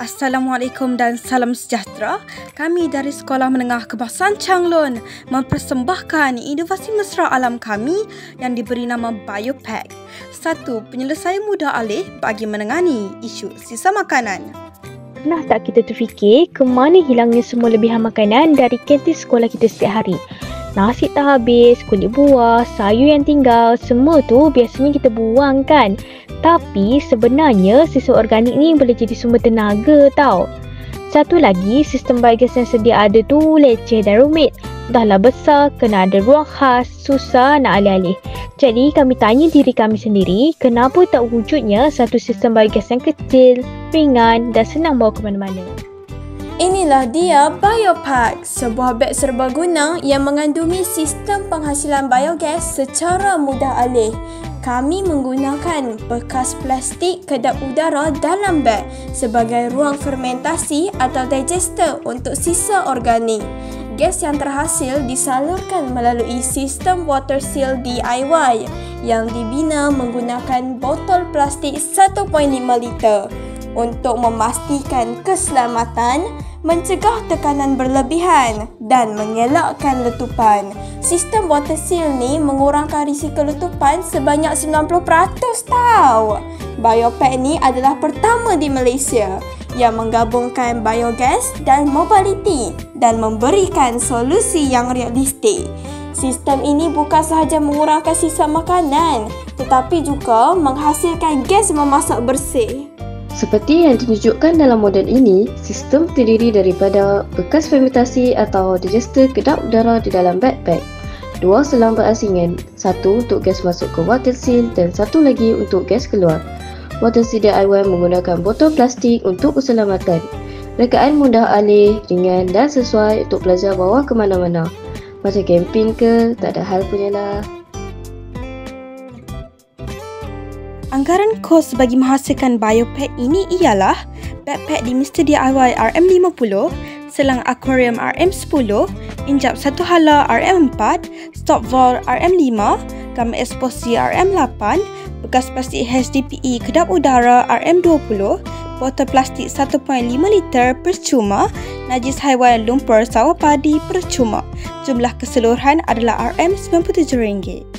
Assalamualaikum dan salam sejahtera. Kami dari Sekolah Menengah Kebangsaan Changlun mempersembahkan inovasi mesra alam kami yang diberi nama BioPack. 1. Penyelesaian mudah alih bagi menangani isu sisa makanan. Pernah tak kita terfikir ke mana hilangnya semua lebihan makanan dari kantin sekolah kita setiap hari? Nasi tak habis, kulit buah, sayur yang tinggal, semua tu biasanya kita buang kan? Tapi sebenarnya sisa organik ni boleh jadi sumber tenaga tau. Satu lagi, sistem biogas yang sedia ada tu leceh dan rumit. Dahlah besar, kena ada ruang khas, susah nak alih-alih. Jadi kami tanya diri kami sendiri, kenapa tak wujudnya satu sistem biogas yang kecil, ringan dan senang bawa ke mana-mana? Inilah dia BioPack, sebuah beg serbaguna yang mengandungi sistem penghasilan biogas secara mudah alih. Kami menggunakan bekas plastik kedap udara dalam beg sebagai ruang fermentasi atau digester untuk sisa organik. Gas yang terhasil disalurkan melalui sistem water seal DIY yang dibina menggunakan botol plastik 1.5 liter. Untuk memastikan keselamatan, mencegah tekanan berlebihan dan mengelakkan letupan. Sistem water seal ni mengurangkan risiko letupan sebanyak 90% tau. BioPack ni adalah pertama di Malaysia yang menggabungkan biogas dan mobility dan memberikan solusi yang realistik. Sistem ini bukan sahaja mengurangkan sisa makanan, tetapi juga menghasilkan gas memasak bersih. Seperti yang ditunjukkan dalam model ini, sistem terdiri daripada bekas fermentasi atau digester kedap udara di dalam backpack, 2 selang berasingan, 1 untuk gas masuk ke water seal dan 1 lagi untuk gas keluar. Water seal DIY menggunakan botol plastik untuk keselamatan. Rekaan mudah alih, ringan dan sesuai untuk pelajar bawa ke mana-mana. Macam camping ke, tak ada hal punyalah. Anggaran kos bagi menghasilkan BioPack ini ialah backpack di Mr. DIY RM50, selang akuarium RM10, injap satu hala RM4, stop valve RM5, gambar eksposi RM8, bekas plastik HDPE kedap udara RM20, botol plastik 1.5 liter percuma, najis haiwan lumpur sawah padi percuma. Jumlah keseluruhan adalah RM97.